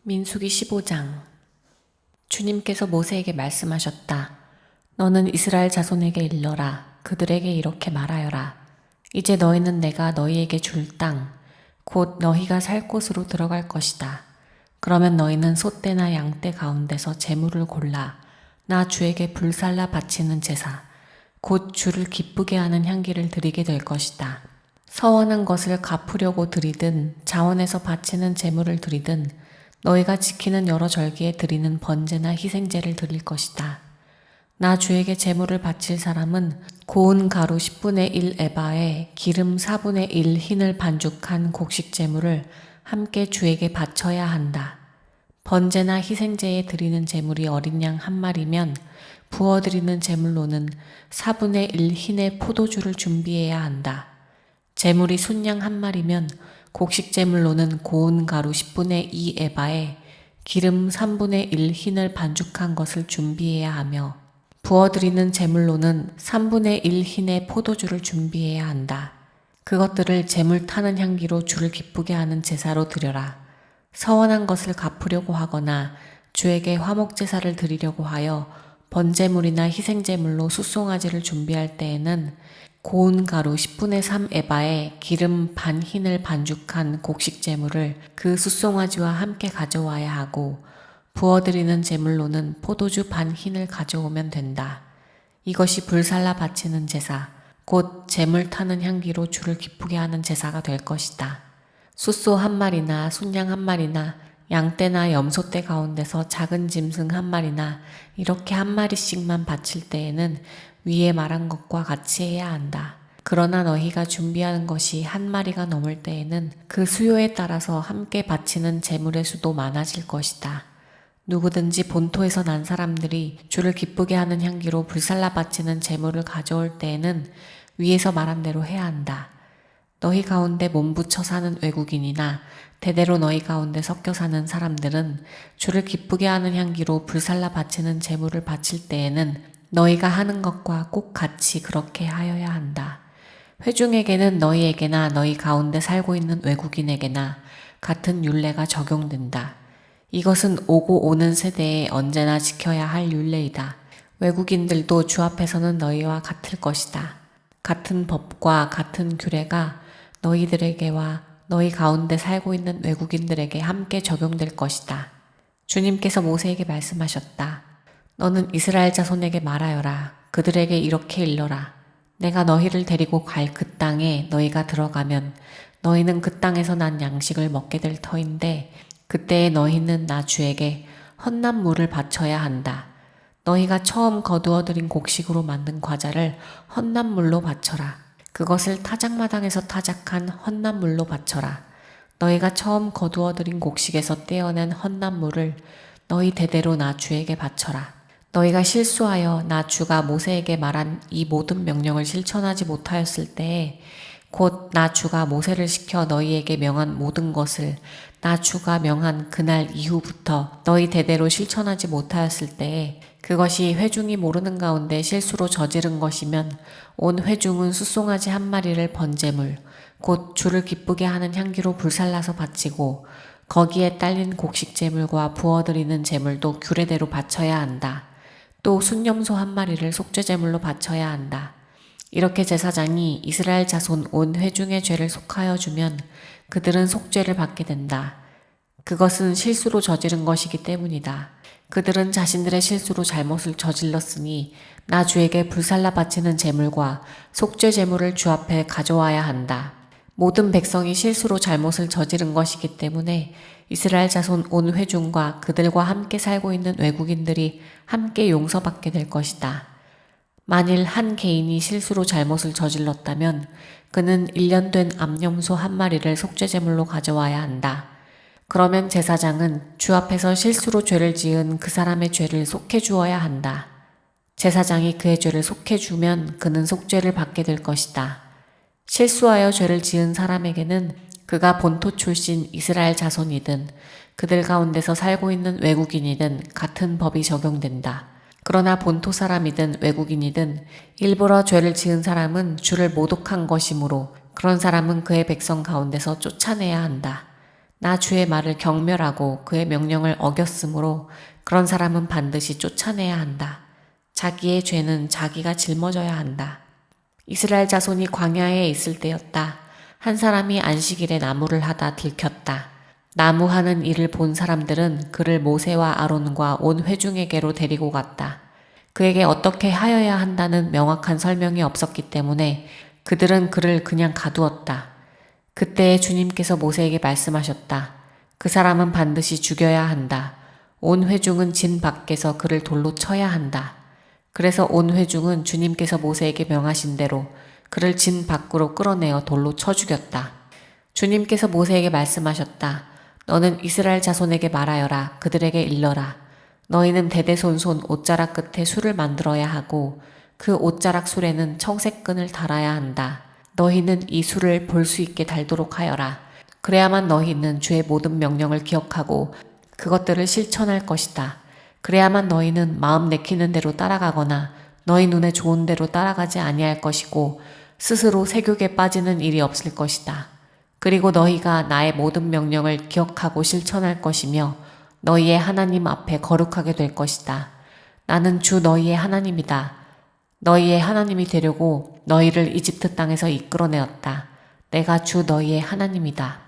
민수기 15장. 주님께서 모세에게 말씀하셨다. 너는 이스라엘 자손에게 일러라. 그들에게 이렇게 말하여라. 이제 너희는 내가 너희에게 줄 땅, 곧 너희가 살 곳으로 들어갈 것이다. 그러면 너희는 소떼나 양떼 가운데서 제물을 골라 나 주에게 불살라 바치는 제사, 곧 주를 기쁘게 하는 향기를 드리게 될 것이다. 서원한 것을 갚으려고 드리든 자원에서 바치는 제물을 드리든 너희가 지키는 여러 절기에 드리는 번제나 희생제를 드릴 것이다. 나 주에게 제물을 바칠 사람은 고운 가루 10분의 1 에바에 기름 4분의 1 흰을 반죽한 곡식 제물을 함께 주에게 바쳐야 한다. 번제나 희생제에 드리는 제물이 어린 양 한 마리면 부어드리는 제물로는 4분의 1 흰의 포도주를 준비해야 한다. 제물이 순양 한 마리면 곡식 제물로는 고운 가루 10분의 2 에바에 기름 3분의 1 흰을 반죽한 것을 준비해야 하며 부어드리는 제물로는 3분의 1 흰의 포도주를 준비해야 한다. 그것들을 제물 타는 향기로 주를 기쁘게 하는 제사로 드려라. 서원한 것을 갚으려고 하거나 주에게 화목제사를 드리려고 하여 번제물이나 희생제물로 숫송아지를 준비할 때에는 고운 가루 10분의 3 에바에 기름 반 흰을 반죽한 곡식 제물을 그 숫송아지와 함께 가져와야 하고 부어드리는 제물로는 포도주 반 흰을 가져오면 된다. 이것이 불살라 바치는 제사, 곧 제물 타는 향기로 주를 기쁘게 하는 제사가 될 것이다. 숫소 한 마리나 순양 한 마리나 양떼나 염소떼 가운데서 작은 짐승 한 마리나 이렇게 한 마리씩만 바칠 때에는 위에 말한 것과 같이 해야 한다. 그러나 너희가 준비하는 것이 한 마리가 넘을 때에는 그 수요에 따라서 함께 바치는 제물의 수도 많아질 것이다. 누구든지 본토에서 난 사람들이 주를 기쁘게 하는 향기로 불살라 바치는 제물을 가져올 때에는 위에서 말한 대로 해야 한다. 너희 가운데 몸붙여 사는 외국인이나 대대로 너희 가운데 섞여 사는 사람들은 주를 기쁘게 하는 향기로 불살라 바치는 제물을 바칠 때에는 너희가 하는 것과 꼭 같이 그렇게 하여야 한다. 회중에게는 너희에게나 너희 가운데 살고 있는 외국인에게나 같은 율례가 적용된다. 이것은 오고 오는 세대에 언제나 지켜야 할 율례이다. 외국인들도 주 앞에서는 너희와 같을 것이다. 같은 법과 같은 규례가 너희들에게와 너희 가운데 살고 있는 외국인들에게 함께 적용될 것이다. 주님께서 모세에게 말씀하셨다. 너는 이스라엘 자손에게 말하여라. 그들에게 이렇게 일러라. 내가 너희를 데리고 갈 그 땅에 너희가 들어가면 너희는 그 땅에서 난 양식을 먹게 될 터인데 그때에 너희는 나 주에게 헛난 물을 바쳐야 한다. 너희가 처음 거두어들인 곡식으로 만든 과자를 헛난 물로 바쳐라. 그것을 타작마당에서 타작한 헛난 물로 바쳐라. 너희가 처음 거두어들인 곡식에서 떼어낸 헛난 물을 너희 대대로 나 주에게 바쳐라. 너희가 실수하여 나 주가 모세에게 말한 이 모든 명령을 실천하지 못하였을 때에 곧 나 주가 모세를 시켜 너희에게 명한 모든 것을 나 주가 명한 그날 이후부터 너희 대대로 실천하지 못하였을 때에 그것이 회중이 모르는 가운데 실수로 저지른 것이면 온 회중은 숫송아지 한 마리를 번제물 곧 주를 기쁘게 하는 향기로 불살라서 바치고 거기에 딸린 곡식 제물과 부어드리는 제물도 규례대로 바쳐야 한다. 또 순염소 한 마리를 속죄제물로 바쳐야 한다. 이렇게 제사장이 이스라엘 자손 온 회중의 죄를 속하여 주면 그들은 속죄를 받게 된다. 그것은 실수로 저지른 것이기 때문이다. 그들은 자신들의 실수로 잘못을 저질렀으니 나 주에게 불살라 바치는 제물과 속죄 제물을 주 앞에 가져와야 한다. 모든 백성이 실수로 잘못을 저지른 것이기 때문에 이스라엘 자손 온 회중과 그들과 함께 살고 있는 외국인들이 함께 용서받게 될 것이다. 만일 한 개인이 실수로 잘못을 저질렀다면 그는 1년 된 암염소 한 마리를 속죄제물로 가져와야 한다. 그러면 제사장은 주 앞에서 실수로 죄를 지은 그 사람의 죄를 속해 주어야 한다. 제사장이 그의 죄를 속해 주면 그는 속죄를 받게 될 것이다. 실수하여 죄를 지은 사람에게는 그가 본토 출신 이스라엘 자손이든 그들 가운데서 살고 있는 외국인이든 같은 법이 적용된다. 그러나 본토 사람이든 외국인이든 일부러 죄를 지은 사람은 주를 모독한 것이므로 그런 사람은 그의 백성 가운데서 쫓아내야 한다. 나 주의 말을 경멸하고 그의 명령을 어겼으므로 그런 사람은 반드시 쫓아내야 한다. 자기의 죄는 자기가 짊어져야 한다. 이스라엘 자손이 광야에 있을 때였다. 한 사람이 안식일에 나무를 하다 들켰다. 나무하는 일을 본 사람들은 그를 모세와 아론과 온 회중에게로 데리고 갔다. 그에게 어떻게 하여야 한다는 명확한 설명이 없었기 때문에 그들은 그를 그냥 가두었다. 그때 주님께서 모세에게 말씀하셨다. 그 사람은 반드시 죽여야 한다. 온 회중은 진 밖에서 그를 돌로 쳐야 한다. 그래서 온 회중은 주님께서 모세에게 명하신 대로 그를 진 밖으로 끌어내어 돌로 쳐 죽였다. 주님께서 모세에게 말씀하셨다. 너는 이스라엘 자손에게 말하여라. 그들에게 일러라. 너희는 대대손손 옷자락 끝에 술을 만들어야 하고 그 옷자락 술에는 청색끈을 달아야 한다. 너희는 이 술을 볼 수 있게 달도록 하여라. 그래야만 너희는 주의 모든 명령을 기억하고 그것들을 실천할 것이다. 그래야만 너희는 마음 내키는 대로 따라가거나 너희 눈에 좋은 대로 따라가지 아니할 것이고 스스로 세욕에 빠지는 일이 없을 것이다. 그리고 너희가 나의 모든 명령을 기억하고 실천할 것이며 너희의 하나님 앞에 거룩하게 될 것이다. 나는 주 너희의 하나님이다. 너희의 하나님이 되려고 너희를 이집트 땅에서 이끌어내었다. 내가 주 너희의 하나님이다.